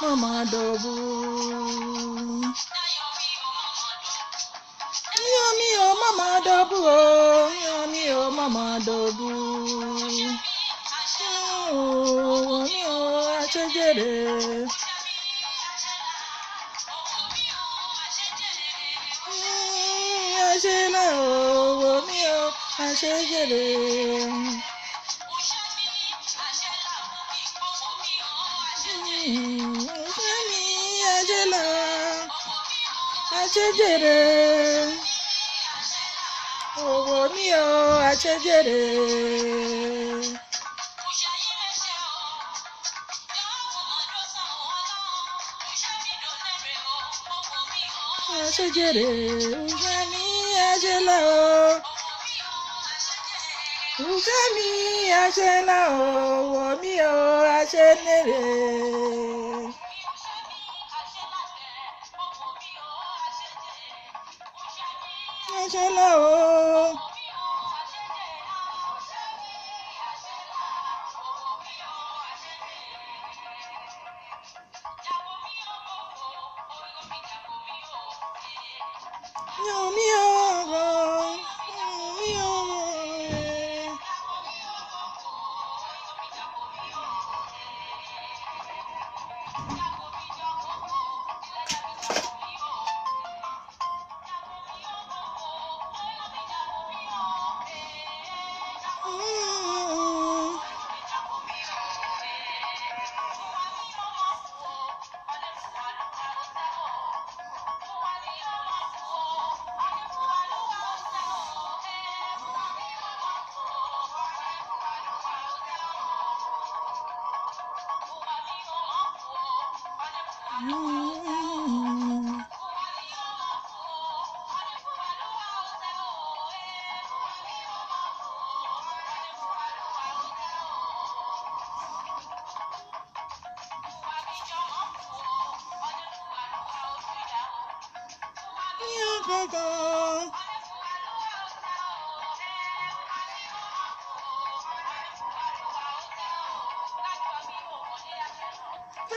Mama dobu, yummy oh mama dobu, yummy oh mama dobu, oh me oh achejere, achela oh me oh achejere. Achejere, owó mi o, achejere. Achejere, owó mi achela o. Owó mi achela o, owó mi o, achenere. Hello.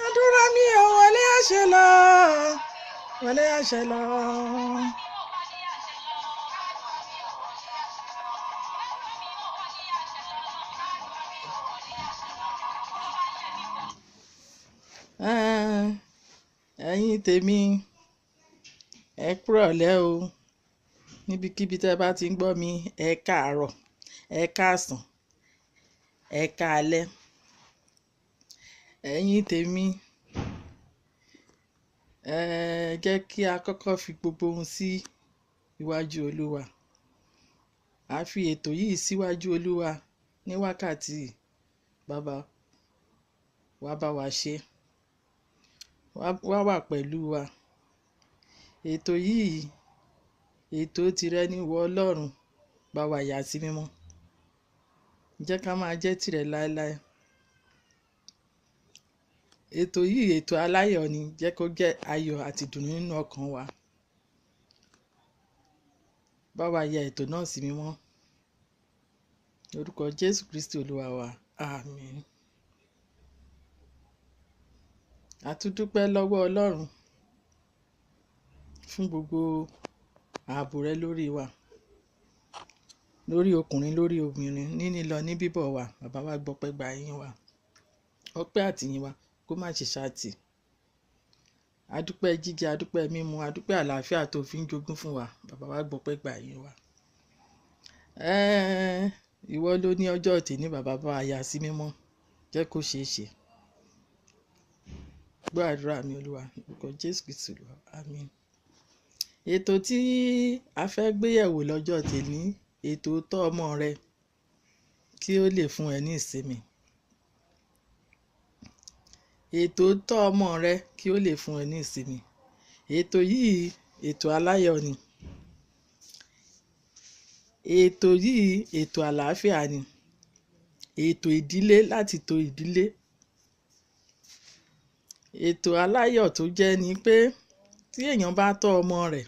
Àdúrà mi ò wọlé àṣẹ lọ, wọlé àṣẹ lọ. Ẹ̀yin tèmi, ẹ kúrọ̀lẹ́ o. Níbikíbi tẹ́ bá ti ń gbọ́ mi, ẹ káàárọ̀, ẹ káàsán, ẹ káalẹ́. Ẹ̀yin tèmi, jẹ́ kí a kọ́kọ́ fi gbogbo ohun sí iwájú Olúwa. A fi ètò yìí síwájú Olúwa ní wákàtí. Bàbá wá bá wa ṣe, wá wà pẹ̀lú wa. Ètò yìí, ètò tìrẹ ni ìwọ Ọlọ́run, bá wa yà sí mímọ́. Jẹ́ ká máa jẹ́ tìrẹ láéláé. Ètò yìí ètò aláyọ̀ ni, jẹ́ kó jẹ́ ayọ̀ àti ìdùnnú nínú ọkàn wa. Bá wa yà ètò náà sí mímọ́. Lórúkọ Jésù Kristi Olúwa wa, àmín. A tún dúpẹ́ lọ́wọ́ Ọlọ́run fún gbogbo ààbò rẹ lórí wa, lórí ọkùnrin, lórí obìnrin, níní lọ ní bíbọ̀ wa. Bàbá wa gbọpẹ́ gba yín wa, ọpẹ́ àtìyìn wa kó má ṣe ṣáàtì. Adúpẹ́ jíjẹ, adúpẹ́ mímu, adúpẹ́ àlàáfíà tó fi ń jogún fún wa. Bàbá wa gbọpẹ́ gba yín wa. Ìwọ ló ní ọjọ́ tèmi, bàbá bá wa yà sí mímọ́, jẹ́ kó ṣeé ṣe. Gbọ́ àdúrà mi Olúwa, lórúkọ Jésù Kristi Olúwa, àmín. Ètò tí a fẹ́ gbéyẹ̀wò lọ́jọ́ tèmi, ètò tọ́ ọmọ rẹ kí ó lè fún ẹ ní ìsinmi. Ètò tọ́ ọmọ rẹ kí ó lè fún ẹ ní ìsinmi. Ètò yìí ètò aláyọ̀ ni. Ètò yìí ètò àlàáfíà ni, ètò ìdílé láti tò ìdílé. Ètò aláyọ̀ tó jẹ́ ni pé tí èèyàn bá tọ́ ọmọ rẹ̀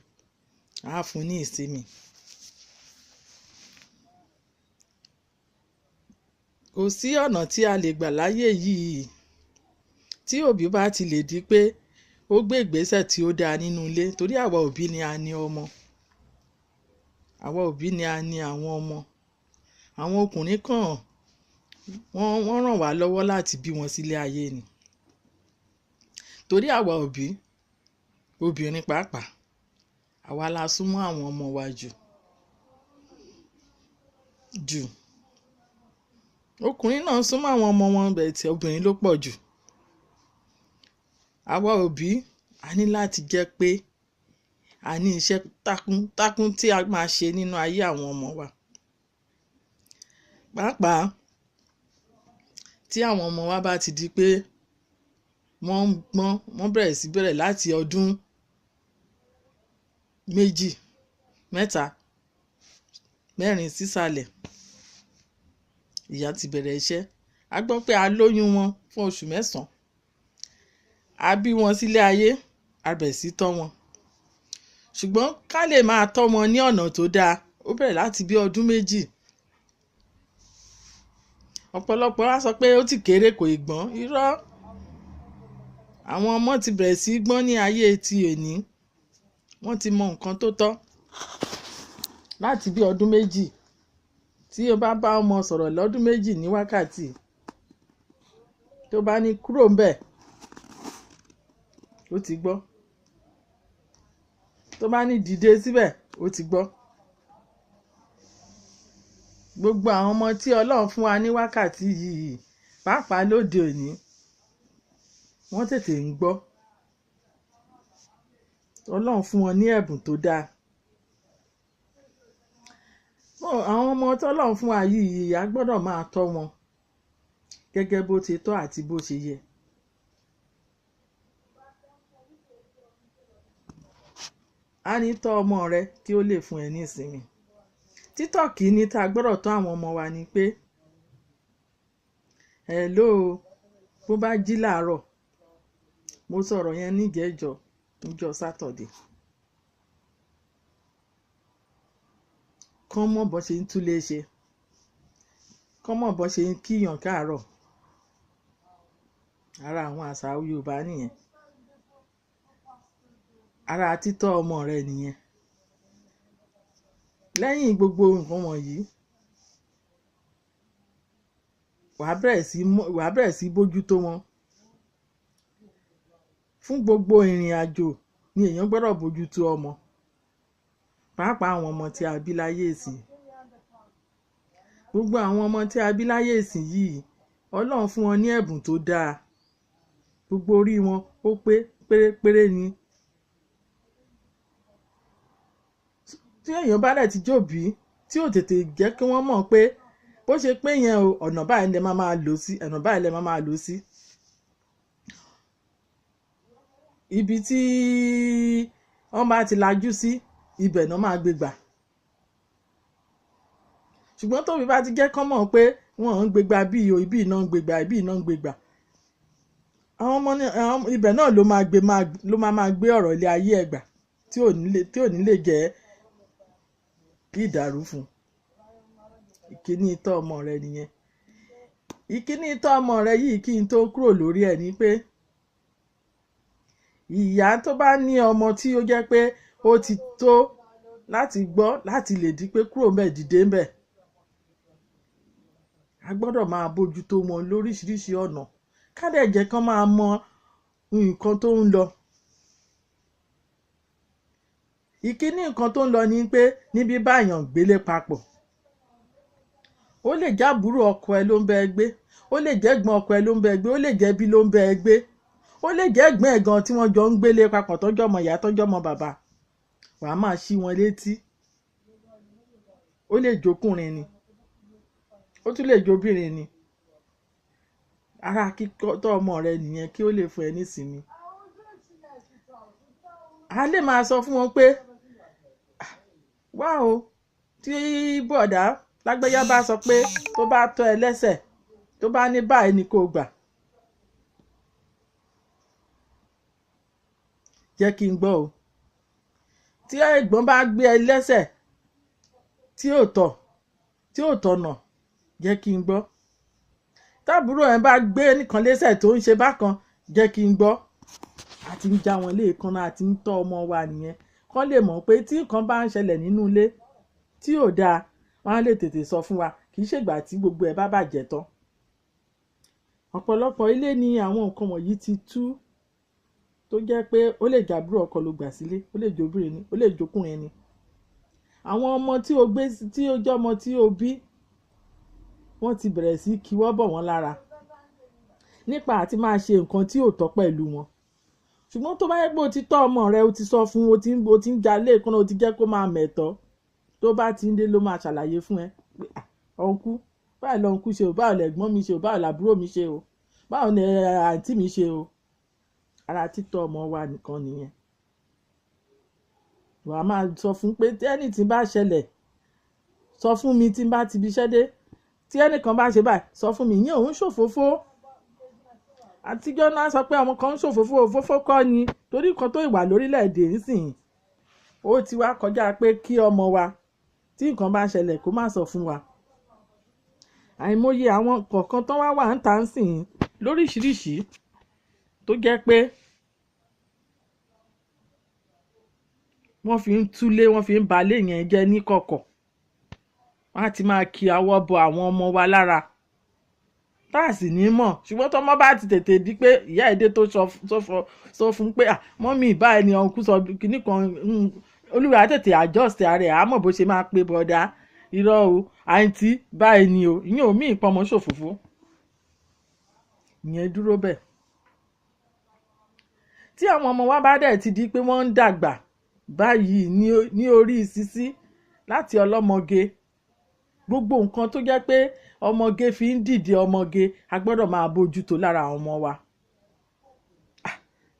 á fún ní ìsinmi. Kò sí ọ̀nà tí a lè gbà láyé yìí tí òbí bá ti lè di pé ó gbé ìgbésẹ̀ tí ó dáa nínú ilé, torí àwa òbí ni a ní ọmọ, àwa òbí ni a ní àwọn ọmọ. Àwọn ọkùnrin kan wọ́n ràn wá lọ́wọ́ láti bí wọn sílé ayé ni, torí àwa òbí obìnrin pàápàá àwa la súnmọ́ àwọn ọmọ wa jù. Ọkùnrin náà súnmọ́ àwọn ọmọ wọn bẹ́ẹ̀ tí obìnrin ló pọ̀ jù. Àwa òbí a ní láti jẹ́ pé a ní iṣẹ́ takuntakun tí a máa ṣe nínú ayé àwọn ọmọ wa. Pàápàá tí àwọn ọmọ wa bá ti di pé wọ́n bẹ̀rẹ̀ láti ọdún 2, 3, 4 sísàlẹ̀, ìyá ti bẹ̀rẹ̀ iṣẹ́. A gbọ́ pé a lóyún wọn fún oṣù 9, a bí wọn sílé ayé, a bẹ̀rẹ̀ sí tọ́ wọn. Ṣùgbọ́n ká lè máa tọ́ wọn ní ọ̀nà tó dáa, ó bẹ̀rẹ̀ láti bí ọdún 2. Ọ̀pọ̀lọpọ̀ á sọ pé ó ti kéré kò ì gbọ́n. Irọ́, àwọn ọmọ ti bẹ̀rẹ̀ sí gbọ́n ní ayé ti òní. Wọ́n ti mọ nǹkan tó tọ́ láti bí ọdún 2. Tí o bá bá ọmọ sọ̀rọ̀ lọ́dún 2 ní wákàtí, tó bá ní kúrò ńbẹ̀, ó ti gbọ́. Tó bá ní dìde síbẹ̀, ó ti gbọ́. Gbogbo àwọn ọmọ tí Ọlọ́run fún wa ní wákàtí yìí, pàápàá lóde òní, wọ́n tètè ń gbọ́. Ọlọ́run fún wọn ní ẹ̀bùn tó dáa. Àwọn ọmọ tọ́lọ́run fún wa yìí, a gbọ́dọ̀ máa tọ́ wọn gẹ́gẹ́ bó ti tọ́ àti bó ṣe yẹ. A ní tọ́ ọmọ rẹ kí ó lè fún ẹ ní ìsinmi. Títọ́ kìíní tá a gbọ́dọ̀ tọ́ àwọn ọmọ wa ni pé hello, bó bá jí láàárọ̀, mo sọ̀rọ̀ yẹn níjọ́ Sátọ̀dé. Kán mọ̀ bó ṣe ń túlé ṣe, kán mọ̀ bó ṣe ń kíyàn káàárọ̀. Ara àwọn àṣà Yorùbá nìyẹn. Ara títọ́ ọmọ rẹ nìyẹn. Lẹ́yìn gbogbo nǹkan wọ̀nyí, wàá bẹ̀rẹ̀ sí bójútó wọn. Fún gbogbo ìrìn àjò ni èèyàn gbọ́dọ̀ bójútó ọmọ, pàápàá àwọn ọmọ tí a bí láyé ìsìn. Gbogbo àwọn ọmọ tí a bí láyé ìsìn yìí, Ọlọ́run fún wọn ní ẹ̀bùn tó dáa. Gbogbo orí wọn ó pé pérépéré ni. Tí èèyàn bá dẹ̀ ti jòbí tí ò tètè jẹ́ kí wọ́n mọ̀ pé bó ṣe pé yẹn o, ọ̀nà báyìí lẹ máa lò sí, ọ̀nà báyìí lẹ máa lò sí. Ibi tí wọ́n bá ti lajú sí, ibẹ̀ náà máa gbé gbà. Ṣùgbọ́n tóbi bá ti jẹ́ kán mọ̀ pé wọ́n ń gbé gbà bí o, ibi náà ń gbé gbà, ibi náà ń gbé gbà, àwọn ọmọ ibẹ̀ náà ló máa gbé ọ̀rọ̀ ilé ayé ẹ̀ gbà, tí ò ní lè jẹ́ ìdàrú fún. Ìkíní tọ́ ọmọ rẹ nìyẹn. Ìkíní tọ́ ọmọ rẹ yìí kí n tó kúrò lórí ẹ̀ ni pé ìyá tó bá ní ọmọ tí ó jẹ́ pé ó ti tó láti gbọ́, láti lè di pé kúrò ńbẹ̀ dìde ńbẹ̀, a gbọ́dọ̀ máa bójútó wọn lóríṣiríṣi ọ̀nà. Ká dẹ̀ jẹ́ kán máa mọ nǹkan tó ń lọ. Ìkíní nǹkan tó ń lọ ni pé níbi báyàn gbélé papọ̀, ó lè jẹ́ àbúrò ọkọ ẹ ló ń bẹ ẹ gbé, ó lè jẹ́ ẹ̀gbọ́n ọkọ ẹ ló ń bẹ ẹ gbé, ó lè jẹ́ ẹbí ló ń bẹ ẹ gbé, ó lè jẹ́ ẹ̀gbọ́n ẹ̀ gan tí wọ́n jọ ń gbélé papọ̀ tọ́jọ́ ọmọ ìyá tọ́jọ́ ọmọ bàbá. Wàá máa ṣí wọn létí. Ó lè jókùnrin ni, ó tún lè jóbìnrin ni. Ara kíkọ́ ọmọ rẹ nìyẹn, kí ó lè fún ẹ nísinmi. A lè máa sọ fún wọn pé wá o, tí bọ̀dá lágbẹ́yà bá sọ pé tó bá tọ́ ẹ lẹ́sẹ̀ tó bá ní báyìí ni kò gbà, jẹ́ kí n gbọ́ o. Tí ẹ̀gbọ́n bá gbé ẹ lẹ́sẹ̀ tí ò tọ̀nà, jẹ́ kí n gbọ́. Tábúrò ẹ bá gbé nìkan lẹ́sẹ̀ tó ń ṣe bákan, jẹ́ kí n gbọ́. A ti ń já wọn léèkánná, a ti ń tọ́ ọmọ wa nìyẹn, kán lè mọ̀ pé tí nǹkan bá ń ṣẹlẹ̀ nínú ilé tí ò dáa, wọ́n á lè tètè sọ fún wa, kì í ṣègbà tí gbogbo ẹ̀ bá bàjẹ́ tán. Ọ̀pọ̀lọpọ̀ ilé ni àwọn nǹkan wọ̀nyí ti tú, tó jẹ́ pé ó lè jàbúrò ọkọ ló gbà sílé, ó lè jóbìnrin ni, ó lè jókùnrin ni. Àwọn ọmọ tí ó gbé tí ó jẹ́ ọmọ tí ó bí, wọ́n ti bẹ̀rẹ̀ sí kíwọ́ bọ̀ wọ́n lára nípa àti máa ṣe nǹkan tí ò tọ́ pẹ̀lú wọn. Ṣùgbọ́n tó bá yẹ pé o ti tọ́ ọmọ rẹ, o ti sọ fún, o ti ń jalè kọ́nà, o ti jẹ́ kó máa mẹ̀tọ́, tó bá ti ń dé ló máa ṣàlàyé fún ẹ pé ọ̀nkú báyìí lọ́nkú ṣe o, báyìí lẹ̀gbọ́n mi ṣe o, báyìí làbúrò mi ṣe o, báyìí ni àǹtí mi ṣe o. Ara títọ́ ọmọ wa nìkan nìyẹn. Wàá máa sọ fún pé tí ẹni tí bá ṣẹlẹ̀, sọ fún mi tí n bá ti ibiṣẹ́ dé, tí ẹnìkan bá ṣe báyìí, sọ fún mi, ìyẹn òun ṣòfófó. Àtijọ́ náà sọ pé ọmọ kan ń ṣòfófó, òfófó kọ́ ni, torí nǹkan tó ìwà lórílẹ̀‐èdè nísìnyí ó ti wá kọjá pé kí ọmọ wa tí nǹkan bá ṣẹlẹ̀ kó má sọ fún wa. Àìmọye àwọn kọ̀ọ̀kan tó wá wà ń tà ń sìn lóríṣiríṣi, tó jẹ́ pé wọ́n fi ń túlé, wọ́n fi ń balẹ̀ yẹn jẹ́ ní kọ̀kọ̀. Wọ́n á ti máa kí awọ́ bọ àwọn ọmọ wa lára tá a sì ní mọ̀. Ṣùgbọ́n tọ́mọ bá ti tètè di pé ìyá èdè tó sọ fún pé mọ́mì báyìí ni ọ̀nkú sọ kíní kan, olúwa tètè adjust ara ẹ̀, á mọ̀ bó ṣe máa pe bọ̀dá, irọ́ o, àǹtí báyìí ni o, ìyẹn ò mí ìpọnmọ ṣòfófó. Ìyẹn dúró bẹ́ẹ̀. Tí àwọn ọmọ wa bá dẹ̀ ti di pé wọ́n ń dàgbà báyìí ní orí sísí láti ọlọ́mọge, gbogbo nǹkan tó jẹ́ pé ọmọge fi ń dìde ọmọge, a gbọ́dọ̀ máa bójútó lára àwọn ọmọ wa.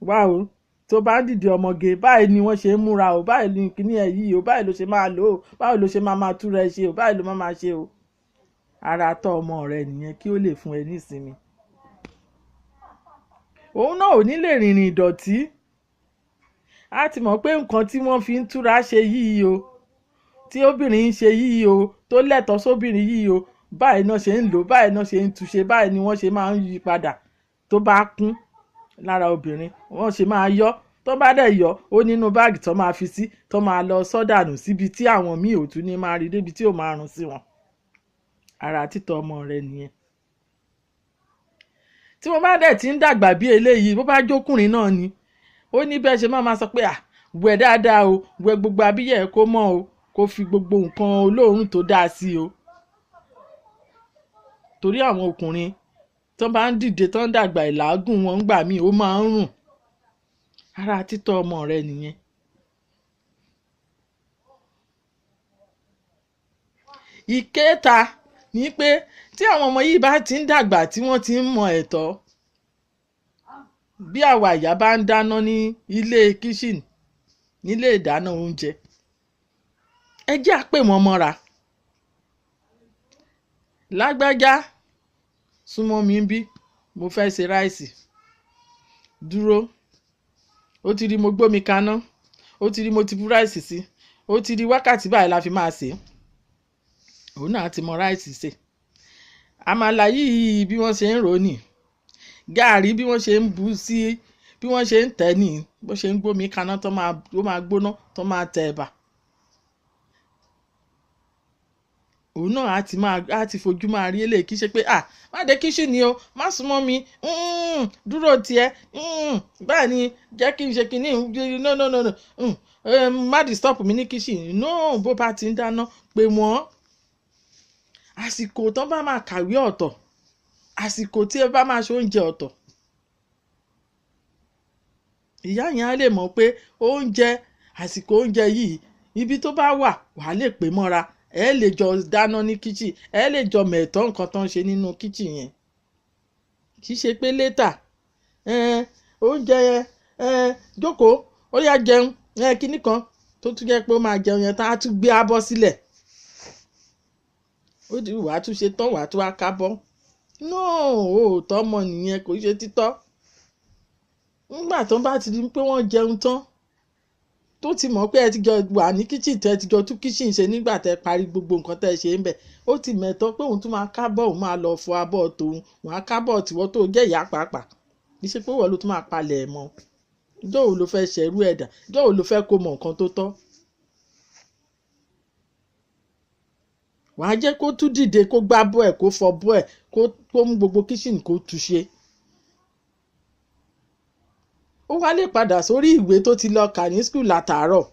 Wá o, tó bá ń dìde ọmọge, báyìí ni wọ́n ṣe ń múra o, báyìí ni kíní ẹ̀ yìí o, báyìí ló ṣe máa lò ó, báyìí ló ṣe máa túra ẹ ṣe o, báyìí ló máa ṣe o. Ara tọ́ ọmọ rẹ nìyẹn, kí ó lè fún ẹ ní ìsinmi. Òun náà ò ní lè rìnrìn ìdọ̀tí, á ti mọ̀ pé nǹkan tí wọ́n fi ń túra ṣe yìí o, tí obìnrin ń ṣe yìí o, tó lẹ́tọ̀ọ́ sóbìnrin yìí o, báyìí náà ṣe ń lò, báyìí náà ṣe ń túṣe, báyìí ni wọ́n ṣe máa ń yí padà tó bá kún lára obìnrin, wọ́n ṣe máa yọ, tó bá dẹ̀ yọ ó nínú báàgì tó máa fi sí, tó máa lọ sọ́dànù síbi tí àwọn míì ò tún ní máa rí, débi tí ò máa rùn sí wọn. Ara títọ́ ọmọ rẹ nìyẹn. Tí mo bá dẹ̀ ti ń dàgbà bí eléyìí, bó bá jókùnrin náà ni, ó ní bẹ́ẹ̀ ṣe máa sọ pé wẹ̀ dáadáa o, wẹ̀ gbogbo abíyẹ̀ kó mọ́ o, kó fi gbogbo nǹkan olóòórùn tó dáa sí o. Torí àwọn ọkùnrin tó bá ń dìde tó ń dàgbà, ìlàágùn wọn gbà míì ó máa ń rùn. Ara títọ́ ọmọ rẹ nìyẹn. Ìkẹta ni pé tí àwọn ọmọ yìí bá ti ń dàgbà, tí wọ́n ti ń mọ ẹ̀tọ́, bí àwa ìyá bá ń dáná ní ilé kíṣìn, nílé ìdáná oúnjẹ, ẹ jẹ́ á pè wọ́n mọ́ra. Lágbájá, súnmọ́ mi bí, mo fẹ́ ṣe ráìsì, dúró, ó ti rí mo gbómi kaná, ó ti rí mo ti bú ráìsì sí, ó ti rí wákàtí báyìí la fi máa sè é. Òun náà ti mọ ráìsì sè. Àmàlà yìí bí wọ́n ṣe ń rò ó nì, gààrí bí wọ́n ṣe ń bù sí, bí wọ́n ṣe ń tẹ̀ ní, bó ṣe ń gbómi kaná tó máa gbóná tó máa tẹ ẹ̀bà. Òun náà á ti fojú máa rí eléyìí, kí ṣe pé má dé kíṣìn ni o, má súnmọ́ mi, dúró tiẹ̀, báyìí ni jẹ́ kí n ṣe kíní, no, má disturb mi ní kíṣìn. No, bó bá ti ń dáná pé wọ́n, àsìkò tó bá máa kàwé ọ̀tọ̀, àsìkò tí ẹ bá máa ṣe oúnjẹ ọ̀tọ̀. Ìyá yẹn á lè mọ̀ pé àsìkò oúnjẹ yìí, ibi tó bá wà wàá lè pè mọ́ra, ẹ lè jọ dáná ní kíchìn, ẹ lè jọ mẹ̀tọ́ nǹkan tó ń ṣe nínú kíchìn yẹn. Kì í ṣe pé létà oúnjẹ yẹn jókòó, ó yá jẹun, kíní kan tó tún jẹ́ pé ó máa jẹun yẹn tán á tún gbé abọ́ sílẹ̀. ó di wàá tún ṣe tán wàá tún wá kábọ́. No, òótọ́ ọmọ nìyẹn, kò ṣe títọ́. nígbà tó bá ti di pé wọ́n jẹun tán tó ti mọ̀ pé ẹ ti jọ wà ní kíchìn tẹ́ ẹ ti jọ tún kíchìn ṣe nígbà tẹ́ parí gbogbo nǹkan tẹ́ ẹ ṣe ń bẹ̀, ó ti mẹ̀tọ́ pé òun tún máa kábọ̀, òun máa lọ fọ abọ́ tòun, wọ́n á kábọ̀ tiwọ́ tó jẹ́ ìyá pàápàá, kì í ṣe pé wọ́n ló tún máa palẹ̀ ẹ̀ mọ́. ìjọ́ wo ló fẹ́ ṣẹ̀rú ẹ̀dá, ìjọ́ wo ló fẹ́ kó mọ nǹkan tó tọ́. wàá jẹ́ kó tún dìde kó gbá bọ́ ẹ̀ kó fọ bọ́ ẹ̀ kó mú gbogbo kíchìn kó tú ṣe. ó wá lè padà sórí ìwé tó ti lọ kà ní skul látàárọ̀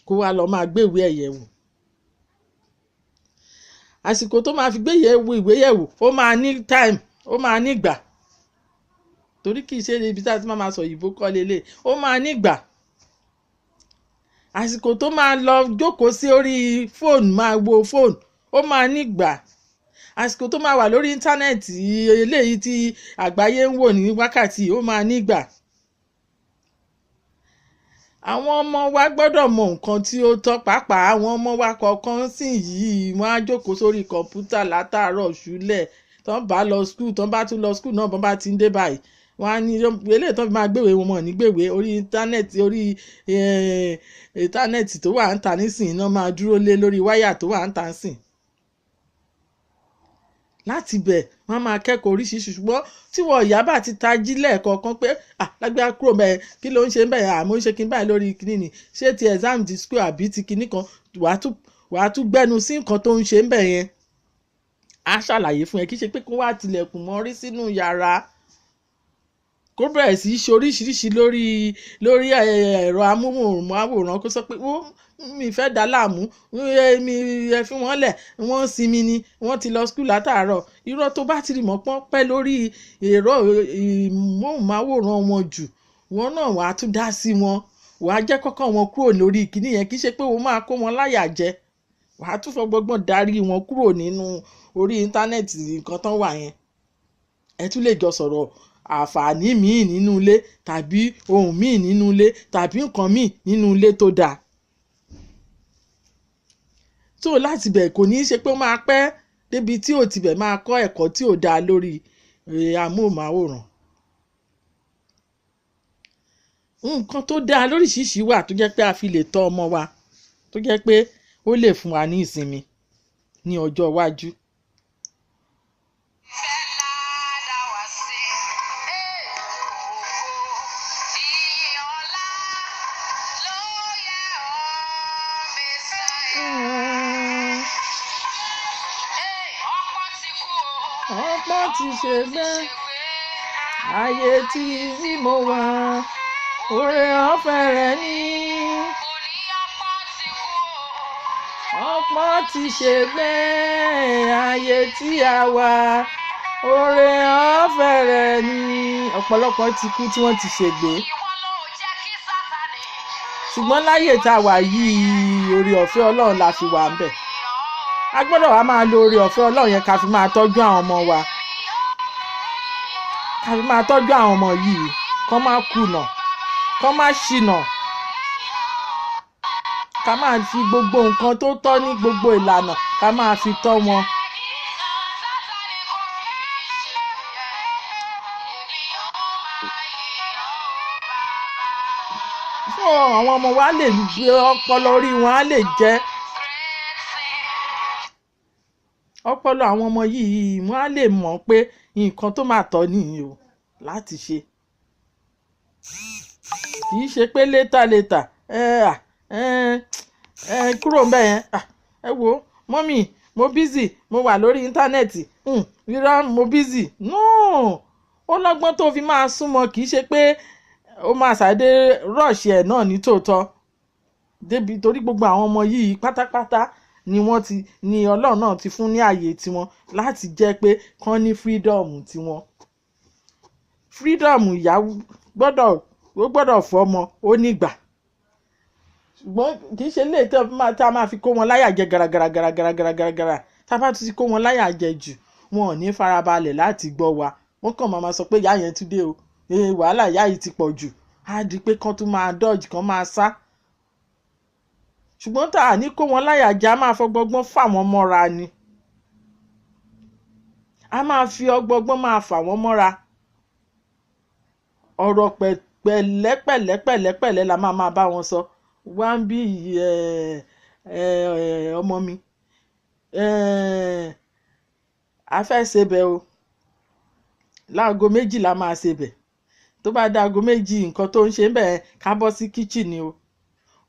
kó wá lọ máa gbéwé ẹ̀yẹ̀ wò. àsìkò tó máa fi ìwé yẹ̀wò ó máa ní time, ó máa ní ìgbà, torí kì í ṣe ibi tá a ti máa sọ òyìnbó kọ́ lélẹ̀, ó máa ní ìgbà. àsìkò tó máa lọ jókòó sí orí fóònù máa wo fóònù ó máa ní ìgbà. àsìkò tó máa wà lórí íńtánẹ́ẹ̀tì eléyìí tí àgbáyé ń wò ní wákàtí ó máa ní ìgbà. àwọn ọmọ wa gbọ́dọ̀ mọ nǹkan tí ó tọ́, pàápàá àwọn ọmọ wa kọ̀ọ̀kan sì yìí wọ́n á jókòó sórí kọ̀ǹpútà látàárọ̀ ṣúlẹ̀, tán bá lọ skul, tán bá tún lọ skul náà bọ́n bá ti ń dé báyìí wọ́n á ní eléyìí tán fi máa gbéwèé wọn mọ̀ ní gbéwèé orí íńtánẹ́ẹ̀tì tó wà ń ta nísìnyí náà máa dúró lé lórí wáyà tó wà ń ta nísìn. láti bẹ̀ wọ́n máa kẹ́kọ̀ọ́ oríṣiríṣi, ṣùgbọ́n tí wọ́n ìyá bá ti tají lẹ́ẹ̀kọ̀ọ̀kan pé lágbára kúrò bẹ́ẹ̀ kí ló ń ṣe bẹ́ẹ̀ àmọ́ ń ṣe kí n báyìí lórí kíní ni, ṣé ti exam di school àbí ti kíní kan, wàá tún gbẹ́nu sí nǹkan tó ń ṣe ń bẹ̀ yẹn. á ṣàlàyé fún ẹ, kí ṣe pé kó wá tilẹ̀kùn mọ́rí sínú yàrá kó bẹ̀rẹ̀ sí í ṣe oríṣiríṣi lórí ẹ̀rọ amóhùnmáwòrán kó sọ pé mi fẹ́ dá láàmú, mi ẹ fi wọ́n lẹ̀, wọ́n sinmi ni, wọ́n ti lọ skul látàárọ̀. irọ́ tó bá ti rí mọ́ pọ́n pẹ́ lórí ẹ̀rọ ìmóhùnmáwòrán wọn jù, wọn náà wàá tún dá sí wọn, wàá jẹ́ kọ́kọ́ wọn kúrò lórí ìkíní yẹn, kì í ṣe pé wọ́n máa kó wọn láyà jẹ, wàá tún fọgbọ́gbọ́n darí wọn kúrò nínú orí íńtánẹ́ẹ̀tì nǹkan tán wà yẹn. ẹ tún lè jọ sọ̀rọ̀ àǹfààní míì nínú ilé tàbí ohun míì nínú ilé tàbí nǹkan míì nínú ilé tó dáa. tó láti bẹ̀ kò ní í ṣe pé ó máa pẹ́ débi tí ò tibẹ̀ máa kọ́ ẹ̀kọ́ tí ò dáa lórí amóhùnmáwòrán. nǹkan tó dáa lóríṣiríṣi wà tó jẹ́ pé a fi lè tọ́ ọmọ wa, tó jẹ́ pé ó lè fún wa ní ìsinmi ní ọjọ́ iwájú. ọ̀pọ̀ ti ṣègbé ayé tí mo wà, oore ọ̀fẹ́ rẹ̀ ni. ọ̀pọ̀ ti ṣègbé ayé tí a wà, oore ọ̀fẹ́ rẹ̀ ni. ọ̀pọ̀lọpọ̀ ti kú tí wọ́n ti ṣègbé, ṣùgbọ́n láyé tá a wà yìí oore ọ̀fẹ́ Ọlọ́run la fi wà ń bẹ̀. a gbọ́dọ̀ wá máa lo oore ọ̀fẹ́ Ọlọ́run yẹn ká fi máa tọ́jú àwọn ọmọ wa, ká fi máa tọ́jú àwọn ọmọ yìí kó má kùnà, kó má ṣìnà, ká máa fi gbogbo nǹkan tó tọ́ ní gbogbo ìlànà ká máa fi tọ́ wọn. fún àwọn ọmọ wa lè gbé ọpọlọ orí wọn á lè jẹ́ ọpọlọ àwọn ọmọ yìí wọ́n á lè mọ̀ pé nǹkan tó máa tọ́ nìyí o láti ṣe, kì í ṣe pé létà kúrò ń bẹ̀ yẹn, ẹ wo mọ́mì mo bízì, mo wà lórí íńtánẹ́ẹ̀tì, rírá mo bízì. ó lọ́gbọ́n tó fi máa súnmọ́, kì í ṣe pé ó máa ṣàdé rọ́ọ̀ṣì ẹ̀ náà ní tòótọ́ débi, torí gbogbo àwọn ọmọ yìí pátápátá ni Ọlọ́run náà ti fún ní ààyè tiwọn láti jẹ́ pé kán ní fírídọ̀mù tiwọn. fírídọ̀mù ìyá gbọ́dọ̀ fọmọ ó nígbà, ṣùgbọ́n kì í ṣe lè tá a máa fi kó wọn láyà jẹ gàràgàràgàràgàràgàrà. tá a bá tún ti kó wọn láyà jẹ jù wọn ò ní farabalẹ̀ láti gbọ́ wa, wọ́n kàn máa sọ pé ìyá yẹn tún dé o, wàhálà ìyá yìí ti pọ̀ jù, á di pé kán tún máa dọ́ọ̀jì kán máa sá. ṣùgbọ́n tá a ní kó wọn láyà já máa fọgbọ́gbọ́n fà wọ́n mọ́ra ni a máa fi ọgbọ́gbọ́n máa fà wọ́n mọ́ra ọ̀rọ̀ pẹ̀lẹ́pẹ̀lẹ́pẹ̀lẹ́pẹ̀lẹ́ la máa bá wọn sọ wá ń bí ọmọ mi a fẹ́ ṣebẹ̀ o láago 2 la máa ṣebẹ̀ tó bá dáago 2 nǹkan tó ń ṣe bẹ́ẹ̀ ká bọ́ sí kíchìn ni o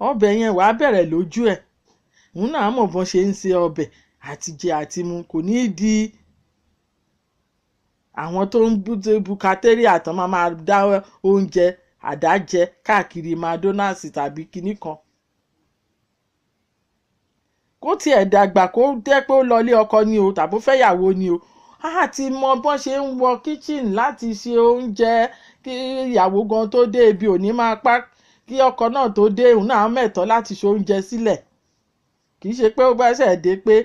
ọbẹ̀ yẹn wàá bẹ̀rẹ̀ lójú ẹ̀ òun náà mọ̀ bọ́n ṣe ń ṣe ọbẹ̀ àtijẹ àtimu kò ní í di àwọn tó ń bukateri àtàn máa dá oúnjẹ àdájẹ káàkiri McDonald's tàbí kinní kan kó tiẹ̀ dàgbà kó jẹ́ pé ó lọlé ọkọ ni o tàbí ó fẹ́yàwó ni o a ti mọ bọ́n ṣe ń wọ kíchìn láti ṣe oúnjẹ kí ìyàwó gan tó dé ebi ò ní máa pa kí ọkọ náà tó dé òun náà mẹ́tọ́ láti ṣe oúnjẹ sílẹ̀ kì í ṣe pé ó bá ṣẹ̀ dé pé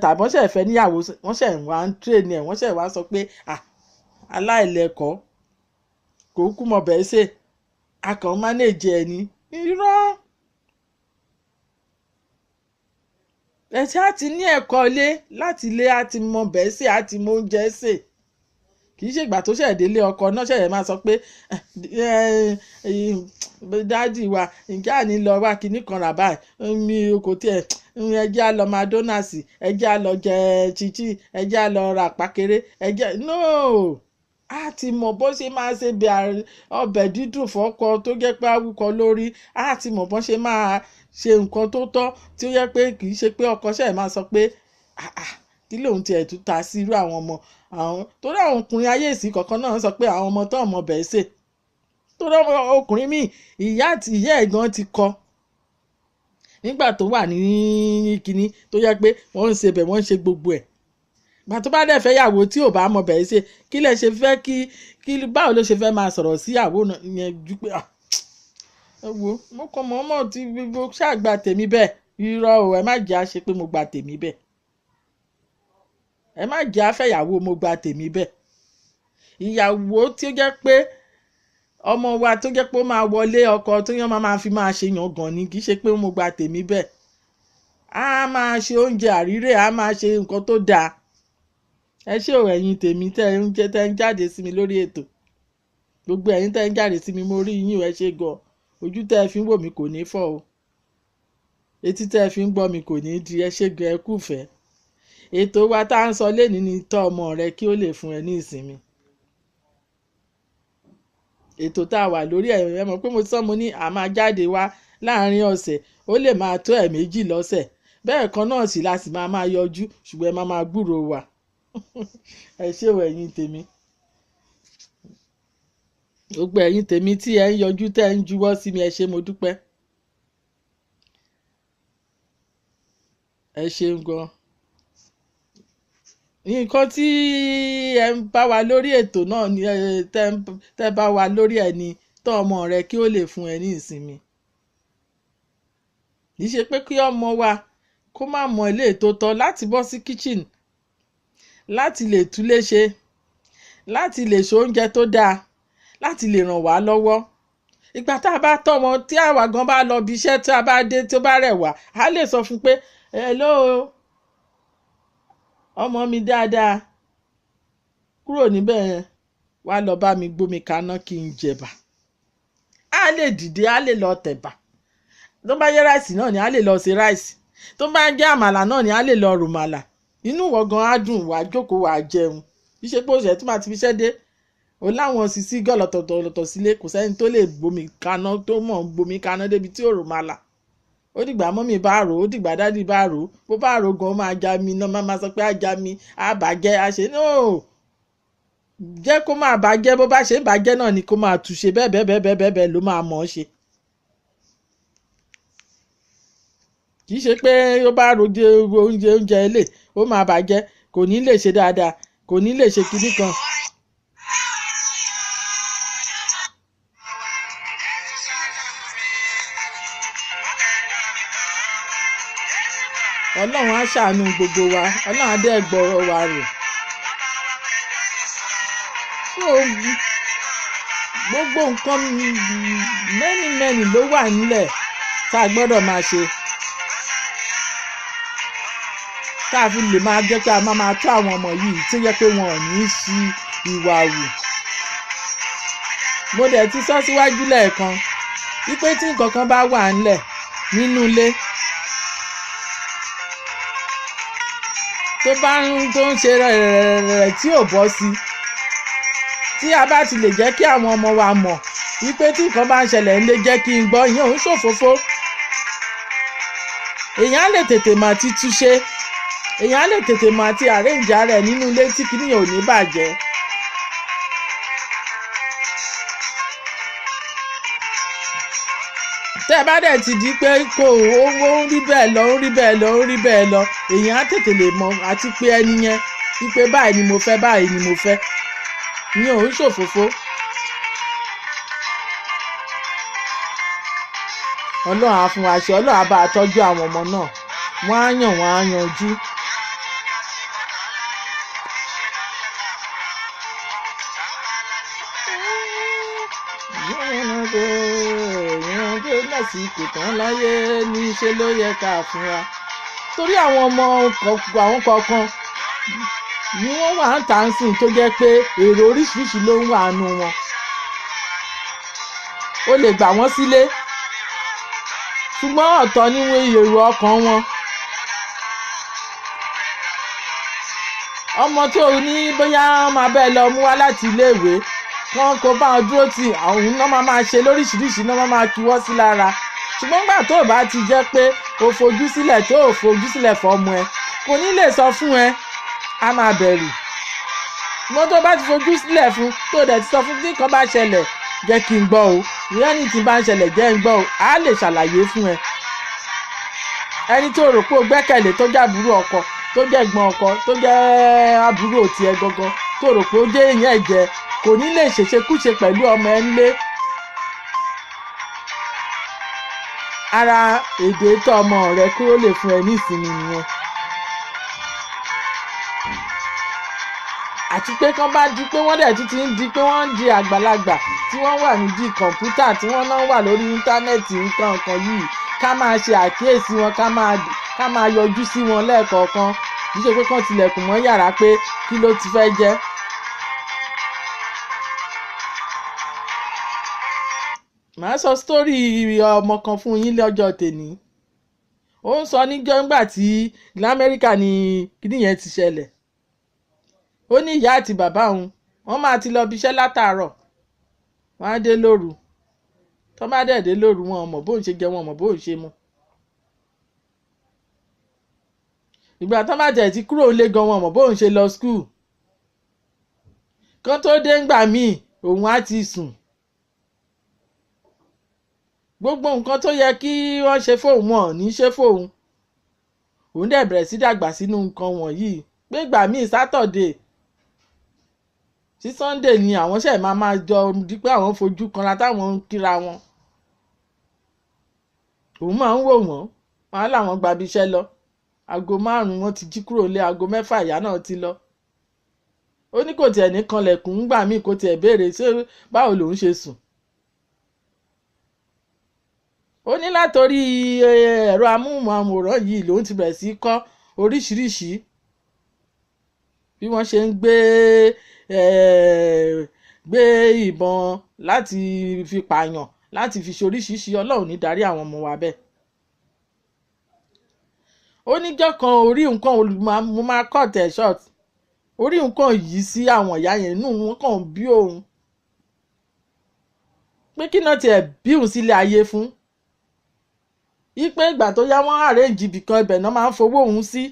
tàbí wọ́n ṣẹ̀ fẹ́ níyàwó wọ́n ṣẹ̀ wá ń tírèènì ẹ̀ wọ́n ṣẹ̀ wá sọ pé aláìlẹ́kọ̀ọ́ kò kú mọ̀ bẹ́ẹ̀ ṣe a kàn mánéèjì ẹ̀ ní irọ́ ẹ̀ṣẹ̀ á ti ní ẹ̀kọ́ ilé láti ilé á ti mọ bẹ́ẹ̀ ṣe á ti mọ oúnjẹ ṣe kì í ṣègbà tó ṣẹ̀ délé ọkọ náà ṣẹ̀ máa sọ pé dáàdì wa ǹjẹ́ àní lọ wá kinní kan rà báyìí mi kò tiẹ̀ ẹjẹ́ á lọ McDonald's ẹjẹ́ á lọ jẹ chichi ẹjẹ́ á lọ ra pàkéré ẹjẹ́ no a ti mọ̀ bó ṣe máa ṣe ọbẹ̀ dídùn fọ́kọ tó jẹ́ pé awúkọ lórí a ti mọ̀ bó ṣe máa ṣe nǹkan tó tọ́ tí ó yẹ pé kì í ṣe pé ọkọ ṣẹ̀ máa sọ pé kí lòun tiẹ̀ tún ta sí irú àwọn ọmọ àwọn torí àwọn ọkùnrin ayé ìsìn kọ̀ọ̀kan náà sọ pé àwọn ọmọ tó ọmọ bẹ́ẹ̀ ṣe torí ọkùnrin míì ìyá ẹ̀ gan ti kọ nígbà tó wà ní kinní tó yẹ pé wọ́n ń ṣe bẹ̀ wọ́n ń ṣe gbogbo ẹ̀ gbà tó bá dẹ̀ fẹ́ yàwó tí ò bá mọ bẹ́ẹ̀ ṣe kí lẹ ṣe fẹ́ kí báwo ló ṣe fẹ́ máa sọ̀rọ̀ sí ìyàwó yẹn ju pé wo mo kàn mọ́ tí gbogbo ṣàgbà tèmi bẹ́ẹ̀ irọ́ o ẹ má jẹ́ àṣẹ pé mo gba tèmi bẹ́ẹ̀ ẹ má jẹ́ àfẹ́yàwó mo gba tèmi bẹ́ẹ̀ ìyàwó tí ó jẹ́ pé ọmọ wa tó jẹ́ pé ó máa wọlé ọkọ tó yàn máa fi máa ṣe yangàn ni kì í ṣe pé mo gba tèmi bẹ́ẹ̀ a máa ṣe oúnjẹ àrírè a máa ṣe nǹkan tó dáa ẹ ṣé o ẹ̀yin tèmi tẹ́ ń jáde sí mi lórí ètò gbogbo ẹ̀yin tẹ́ ń jáde sí mi mo rí yín ẹ ṣé gan ojú tẹ́ ẹ fi ń wò mí kò ní fọ́ o etí tẹ́ ẹ fi ń gbọ́ mi kò ní di ẹ ṣé gan ẹ kúfẹ̀ẹ́ ètò wa tá à ń sọ lénìí ni tọ́ ọmọ rẹ kí ó lè fún ẹ ní ìsinmi ètò tá a wà lórí ẹ mọ̀ pé mo sọ mo ní a máa jáde wá láàrin ọ̀sẹ̀ ó lè máa tó 2 lọ́sẹ̀ bẹ́ẹ̀ kan náà sì la sì máa yọjú ṣùgbọ́n ẹ máa gbúrò wa ẹ ṣé o ẹ̀yin tèmi gbogbo ẹ̀yin tèmi tí ẹ ń yọjú tẹ́ ń juwọ́ sí mi ẹ ṣé mo dúpẹ́ ẹ ṣeun gan nǹkan tí ẹ ń bá wa lórí ètò náà ni tẹ́ bá wa lórí ẹ̀ ni tọ́ ọmọ rẹ kí ó lè fún ẹ ní ìsinmi kì í ṣe pé kí ọmọ wa kó má mọ ilé tó tọ́ láti bọ́ sí kitchen láti lè túlé ṣe láti lè ṣe oúnjẹ tó dáa láti lè ràn wá lọ́wọ́ ìgbà tá a bá tọ́ wọn tí àwa gan bá lọ bí iṣẹ́ tí a bá dé tí ó bá rẹ̀ wá a lè sọ fún pé hello ọmọ mi dáadáa kúrò níbẹ̀ yẹn wá lọ bá mi gbómi kaná kí n jẹ̀bà a lè dìde a lè lọ tẹ̀bà tó bá yẹ ráìsì náà ni a lè lọ ṣe ráìsì tó bá jẹ́ àmàlà náà ni a lè lọ rùmàlà inú wọ gan á dùn wá jókòó wá jẹun ṣíṣe pé òṣèré tó máa ti fi ṣẹ́ dé o láwọn sisi gọlọtọtọlọtọ sílé kò sẹ́ni tó lè gbomi kaná tó mọ̀ gbomi kaná débi tí ò rùmàlà ó dìgbà mọ́mì bá rò ó dìgbà dádì bá rò ó bó bá rò gan máa já mi náà máa sọ pé á já mi á bàjẹ́ á ṣe no jẹ́ kó máa bàjẹ́ bó bá ṣe ń bàjẹ́ náà ni kó máa túṣe bẹ́ẹ̀ ló máa mọ̀ ọ́ ṣe. kì í ṣe pé ó bá roje oúnjẹ ilé ó máa bàjẹ́ kò ní lè ṣe dáadáa kò ní lè ṣe kinní kan. ọlọ́run á ṣàánú gbogbo wa ọlọ́run á dẹ́ gbọ́rọ̀ wa rò. gbogbo nǹkan mẹ́ni ló wà nílẹ̀ tá a gbọ́dọ̀ máa ṣe tá a fi lè máa jẹ́ pé a máa tó àwọn ọmọ yìí tó yẹ pé wọn ò ní í ṣi ìwà wù. mo dẹ̀ ti sọ síwájú lẹ́ẹ̀kan wípé tí nǹkan kan bá wà ńlẹ̀ nínú ilé tó ń ṣe rẹ̀ tí ò bọ́ sí, tí a bá ti lè jẹ́ kí àwọn ọmọ wa mọ̀ wípé tí nǹkan bá ń ṣẹlẹ̀ ńlé jẹ́ kí n gbọ́, ìyẹn ò ń ṣòfófó. èèyàn á lè tètè mọ̀ àti túṣe, èèyàn á lè tètè mọ̀ àti àrẹ́ǹjà rẹ̀ nínú ilé tí kìíní ò ní bàjẹ́. tẹ́ ẹ bá dẹ̀ ti di pé kò ó ń rí bẹ́ẹ̀ lọ ń rí bẹ́ẹ̀ lọ ń rí bẹ́ẹ̀ lọ, èèyàn á tètè lè mọ̀ àti pé ẹni yẹn wípé báyìí ni mo fẹ́, báyìí ni mo fẹ́. ìyẹn ò ń ṣòfófó. ọlọ́run á fún wa ṣe, ọlọ́run á bá a tọ́jú àwọn ọmọ náà, wọ́n á yàn wọ́n á yanjú. lásìkò tán láyé ní ṣe ló yẹ ká fúnra, torí àwọn ọmọ àwọn kọ̀ọ̀kan ni wọ́n wà ń tà ń sìn tó jẹ́ pé èrò oríṣiríṣi ló ń wà nù wọn. ó lè gbà wọ́n sílé ṣùgbọ́n ọ̀tọ̀ ni èrò ọkàn wọn. ọmọ tó ní bóyá máa bẹ́ẹ̀ lọ mú wá láti iléèwé wọn kò bá wọn dúró tì àwọn náà máa ṣe lóríṣiríṣi náà máa kíwọ́ sí lára. ṣùgbọ́n gbà tó bá ti jẹ́ pé o fojú sílẹ̀ tó o fojú sílẹ̀ fọ́mọ ẹ kò ní lè sọ fún ẹ, á máa bẹ̀rù. mo tó bá ti fojú sílẹ̀ fún tó dẹ̀ ti sọ fún tí nǹkan bá ṣẹlẹ̀ jẹ́ kí n gbọ́ o, ìyẹn tí bá ń ṣẹlẹ̀ jẹ́ n gbọ́ o, á lè ṣàlàyé fún ẹ. ẹni tó rò pé o gbẹ́kẹ̀lé tó jẹ́ àbúrò ọkọ, tó jẹ́ ẹ̀gbọ́n ọkọ, tó jẹ́ àbúrò tiẹ̀ gangan, tó rò pé ó jẹ́ èèyàn ẹ̀jẹ̀, kò ní lè ṣèṣekúṣe pẹ̀lú ọmọ ẹ nílé. ara èdè tó ọmọ rẹ kúrò lè fún ẹ ní ìsinmi nìyẹn. àti pé kán bá di pé wọ́n dẹ̀ tún ti ń di pé wọ́n ń di àgbàlagbà tí wọ́n wà nídìí kọ̀ǹpútà tí wọ́n náà wà lórí íńtánẹ́ẹ̀tì nǹkan kan yìí, ká máa ṣe àkíyèsí wọn, ká máa yọjú sí wọn lẹ́ẹ̀kọ̀ọ̀kan, kì í ṣe pé kán tilẹ̀kùn mọ́ yàrá pé kí ló ti fẹ́ jẹ́. màá sọ sítórì ọmọ kan fún yín lọ́jọ́ tèmi. ó ń sọ níjọ́ ńgbà tí lamẹ́ríkà ni kíní yẹn ti ṣẹlẹ̀. ó ní ìyá àti bàbá òun wọ́n máa ti lọ bíṣẹ́ látàárọ̀, wọ́n á dé lóru. tó bá dẹ̀ dé lóru wọn ò mọ̀ bóun ṣe jẹ, wọn ò mọ̀ bóun ṣe mu. ìgbà tó bá tẹ̀ ti kúrò lé gan wọn ò mọ̀ bóun ṣe lọ skul. kán tó dé ńgbà míì òun á ti sùn. gbogbo nǹkan tó yẹ kí wọ́n ṣe fóun wọn ò ní ṣe fóun. òun dẹ̀ bẹ̀rẹ̀ sí dàgbà sínú nǹkan wọ̀nyí pé ìgbà míì sátọ̀dẹ̀ sí sunday ni àwọn ṣẹ̀ máa jọ di pé àwọn fojú kanra táwọn ń kíra wọn. òun máa ń wò wọ́n, wọn á láwọn gbabi iṣẹ́ lọ, aago 5 wọn ti jí kúrò lé, aago 6 ìyá náà ti lọ. ó ní kò tiẹ̀ ní kanlẹ̀kùn ńgbà míì kò tiẹ̀ béèrè ṣé báwo lòun ṣe sùn. ó ní látòrí ẹ̀rọ amóhùnmáwòrán yìí lòun ti bẹ̀rẹ̀ sí kọ́ oríṣiríṣi bí wọ́n ṣe ń gbé ìbọn láti fi pààyàn, láti fi ṣe oríṣiríṣi. ọlọ́run ní darí àwọn ọmọ wa bẹ́ẹ̀. ó níjọ́ kan orí nǹkan mo máa cut ẹ̀ short, orí nǹkan yìí sí àwọn ìyá yẹn inú wọn kàn bí òun pé kí náà tiẹ̀ bí òun sílé ayé fún. ipe ìgbà tó yá wọ́n àrẹ́ǹjì ibìkan ibẹ̀ náà máa ń fowó òun sí.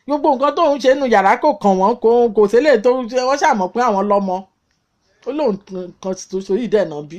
gbogbo nǹkan tóun ṣe nínú yàrá kò kàn wọ́n, kò sílẹ̀ tó wọ́n ṣàmọ̀ pé àwọn lọ́mọ. ó lóun kan tó so yìí dẹ̀ náà bí.